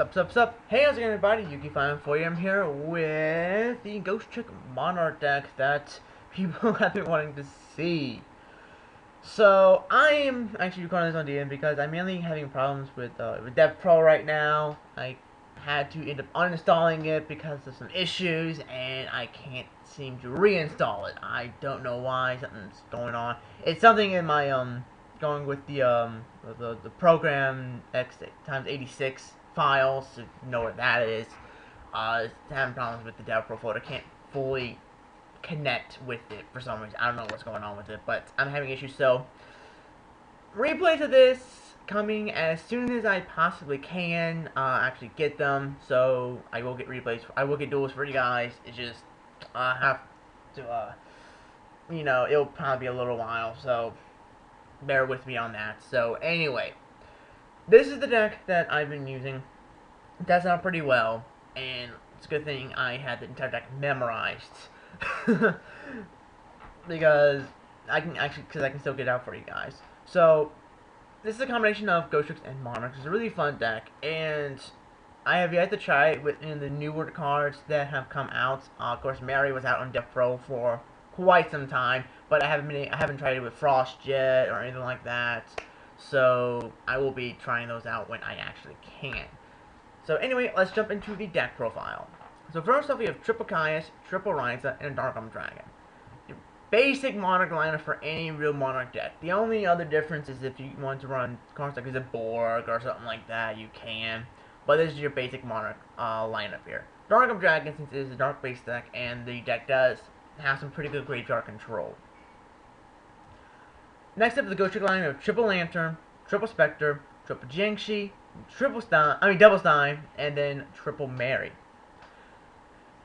Sup? Hey, how's it going, everybody? Yugioh I'm here with the Ghostrick monarch deck that people have been wanting to see. So, I am actually recording this on DM because I'm mainly having problems with Dev Pro right now. I had to end up uninstalling it because of some issues, and I can't seem to reinstall it. I don't know why. Something's going on. It's something in my going with the program x times 86 files to know what that is. Having problems with the Dev Pro folder. Can't fully connect with it for some reason. I don't know what's going on with it, but I'm having issues. So replays of this coming as soon as I possibly can. Actually get them. So I will get replays. I will get duels for you guys. It's just I have to it'll probably be a little while. So bear with me on that. So anyway, this is the deck that I've been using. It does out pretty well, and it's a good thing I had the entire deck memorized. because I can still get it out for you guys. So this is a combination of Ghostricks and monarchs. It's a really fun deck, and I have yet to try it within the newer cards that have come out. Of course, Mary was out on Dev Pro for quite some time, but I haven't tried it with Frost yet or anything like that. So I will be trying those out when I actually can. So anyway, let's jump into the deck profile. So first off, we have triple Caius, triple Ryza, and a Dark Arm Dragon. Your basic Monarch lineup for any real Monarch deck. The only other difference is if you want to run cards like a Borg or something like that, you can. But this is your basic Monarch lineup here. Dark Arm Dragon, since it is a dark base deck, and the deck does have some pretty good graveyard control. Next up is the Ghostrick line of triple Lantern, triple Spectre, triple Jiangshi, double Stein, and then triple Mary.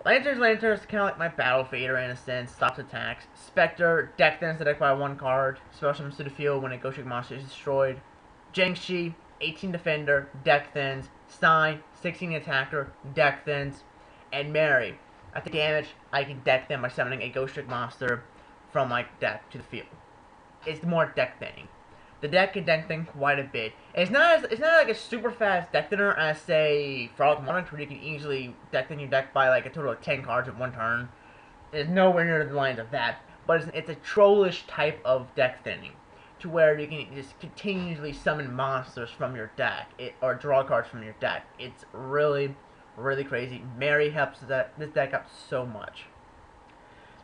Lantern's kind of like my Battle Fader in a sense, stops attacks. Spectre, deck thins the deck by one card, special summons to the field when a Ghostrick monster is destroyed. Jiangshi, 18 defender, deck thins. Stein, 16 attacker, deck thins. And Mary, at the damage, I can deck them by summoning a Ghostrick monster from my deck to the field. It's more deck thinning. The deck can deck thin quite a bit. It's not like a super fast deck thinner as say Frolic Monarch, where you can easily deck thin your deck by like a total of 10 cards in one turn. It's nowhere near the lines of that, but it's a trollish type of deck thinning, to where you can just continuously summon monsters from your deck, or draw cards from your deck. It's really, really crazy. Mary helps this deck out so much.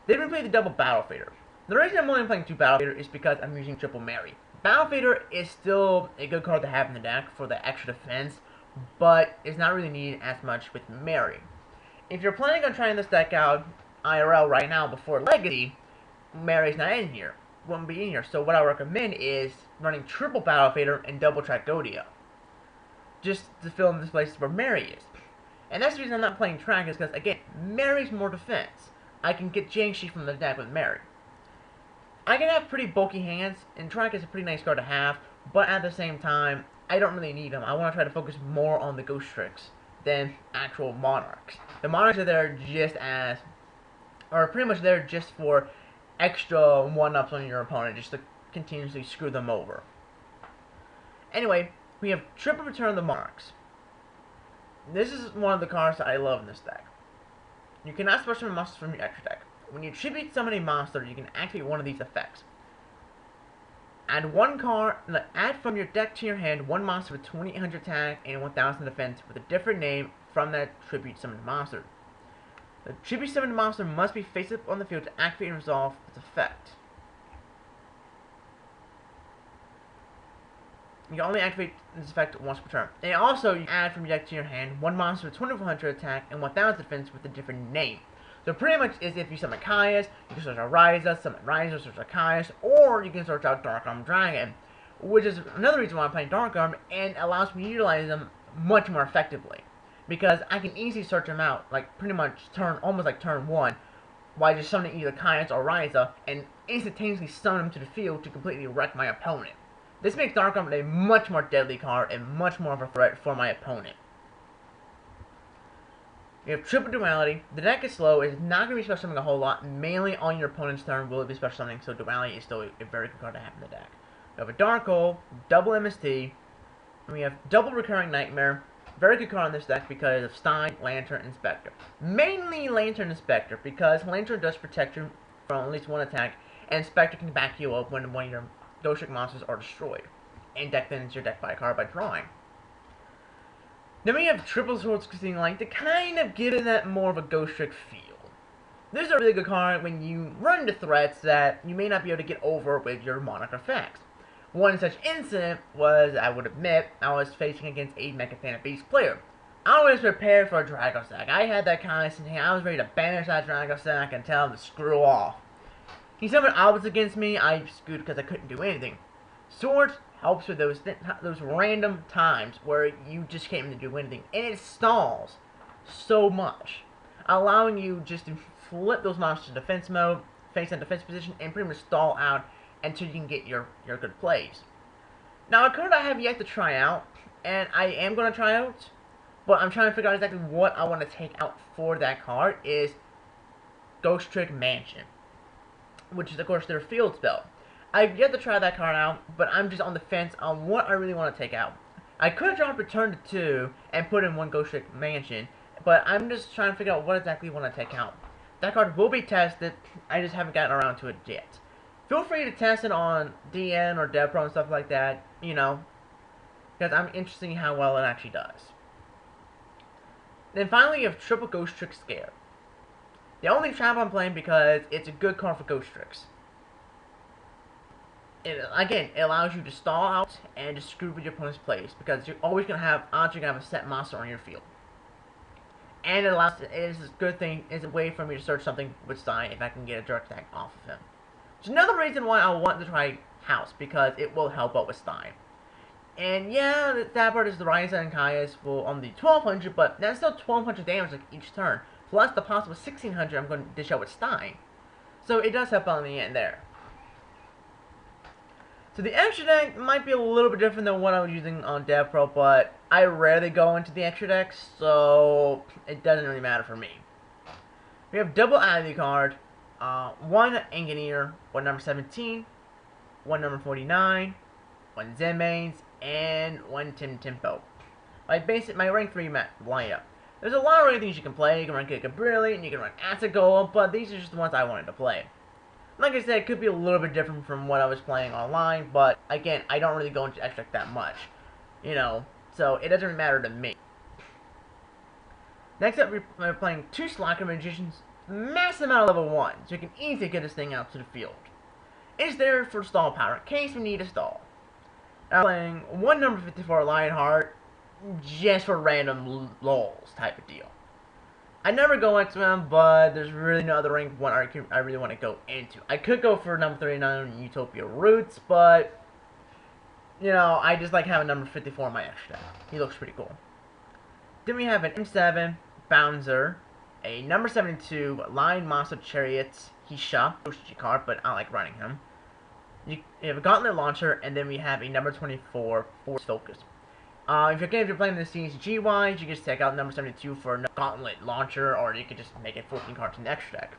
Then we play the double Battle Fader. The reason I'm only playing two Battle Fader is because I'm using triple Mary. Battle Fader is still a good card to have in the deck for the extra defense, but it's not really needed as much with Mary. If you're planning on trying this deck out IRL right now before Legacy, Mary's not in here. Won't be in here. So what I recommend is running triple Battle Fader and double Yugioh, just to fill in the places where Mary is. And that's the reason I'm not playing Track, is because, again, Mary's more defense. I can get Jiangshi from the deck with Mary. I can have pretty bulky hands, and Track is a pretty nice card to have, but at the same time, I don't really need them. I want to try to focus more on the Ghostricks than actual Monarchs. The Monarchs are there pretty much there just for extra one-ups on your opponent, just to continuously screw them over. Anyway, we have triple Return of the Monarchs. This is one of the cards that I love in this deck. You cannot special summon monsters from your extra deck. When you tribute summon a monster, you can activate one of these effects. Add from your deck to your hand one monster with 2800 attack and 1000 defense with a different name from that tribute summoned monster. The tribute summoned monster must be face up on the field to activate and resolve its effect. You can only activate this effect once per turn. And also, you add from your deck to your hand one monster with 2400 attack and 1000 defense with a different name. So pretty much is if you summon Caius, you can search out Ryza, summon Ryza, search out Caius, or you can search out Dark Arm Dragon, which is another reason why I'm playing Dark Arm, and allows me to utilize them much more effectively. Because I can easily search them out, like pretty much almost like turn 1, while just summoning either Caius or Ryza, and instantaneously summon them to the field to completely wreck my opponent. This makes Dark Arm a much more deadly card and much more of a threat for my opponent. You have triple Duality. The deck is slow. It's not going to be special summoning a whole lot. Mainly on your opponent's turn will it be special summoning, so Duality is still a very good card to have in the deck. We have a Dark Hole, double MST, and we have double Recurring Nightmare, very good card on this deck because of Stein, Lantern, and Spectre. Mainly Lantern and Spectre, because Lantern does protect you from at least one attack, and Spectre can back you up when one of your Ghostrick monsters are destroyed. And deck thins your deck by a card by drawing. Then we have Triple Swords Casino Light to kind of give it that more of a Ghostrick feel. This is a really good card when you run into threats that you may not be able to get over with your Monarch effects. One such incident was, I would admit, I was facing against a Mechathana Beast player. I was prepared for a Drago Sack. I had that kind of thing. I was ready to banish that Drago Sack and tell him to screw off. He summoned Obelisk against me. I screwed because I couldn't do anything. Swords helps with those random times where you just can't even do anything. And it stalls so much, allowing you just to flip those monsters to defense mode, face in defense position, and pretty much stall out until you can get your good plays. Now, a card I have yet to try out, and I am going to try out, but I'm trying to figure out exactly what I want to take out for that card, is Ghostrick Mansion, which is, of course, their field spell. I've yet to try that card out, but I'm just on the fence on what I really want to take out. I could drop Return to 2 and put in one Ghostrick Mansion, but I'm just trying to figure out what exactly I want to take out. That card will be tested, I just haven't gotten around to it yet. Feel free to test it on DN or DevPro and stuff like that, you know, because I'm interested in how well it actually does. Then finally, you have Triple Ghostrick Scare. The only trap I'm playing because it's a good card for Ghostricks. Again, it allows you to stall out and just screw with your opponent's plays, because you're always going to have, odds you're going to have a set monster on your field. And it is a good thing, it's a way for me to search something with Stein if I can get a direct attack off of him. Which is another reason why I want to try House, because it will help out with Stein. And yeah, that part is the Ryza and Kaius will on the 1200, but that's still 1200 damage like each turn, plus the possible 1600 I'm going to dish out with Stein. So it does help out in the end there. So the extra deck might be a little bit different than what I was using on DevPro, but I rarely go into the extra decks, so it doesn't really matter for me. We have double Ivy card, one Engineer, one number 17, one number 49, one Zenmains, and one Tim Tempo. My rank 3 lineup. There's a lot of other things you can play. You can run Giga Brilliant, you can run Acid Golem, but these are just the ones I wanted to play. Like I said, it could be a little bit different from what I was playing online, but again, I don't really go into extract that much, you know, so it doesn't really matter to me. Next up, we're playing 2 Slacker Magicians, massive amount of level 1, so you can easily get this thing out to the field. It's there for stall power, in case we need a stall. I'm playing 1 number 54 Lionheart, just for random lulz type of deal. I never go into them, but there's really no other rank 1 I really want to go into. I could go for number 39 Utopia Roots, but, you know, I just like having number 54 in my extra. He looks pretty cool. Then we have an M7 Bouncer, a number 72 Lion Monster Chariots Hisha, OCG card, but I like running him. You have a Gauntlet Launcher, and then we have a number 24 Force Focus. If you're playing the CSG wise, you can just take out number 72 for a Gauntlet Launcher, or you could just make it 14 cards in the extra deck.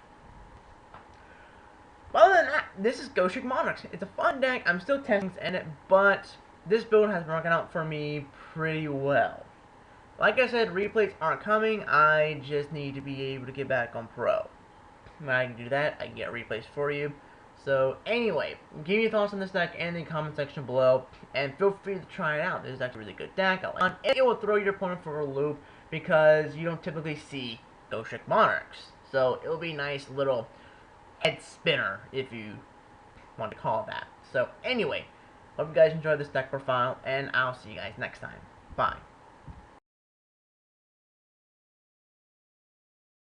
But other than that, this is Ghostrick Monarchs. It's a fun deck. I'm still testing in it, but this build has been working out for me pretty well. Like I said, replays aren't coming. I just need to be able to get back on Pro. When I can do that, I can get replays for you. So anyway, give me your thoughts on this deck in the comment section below, and feel free to try it out. This is actually a really good deck. It will throw your opponent for a loop because you don't typically see Ghostrick Monarchs. So it'll be a nice little head spinner, if you want to call it that. So anyway, hope you guys enjoyed this deck profile, and I'll see you guys next time. Bye.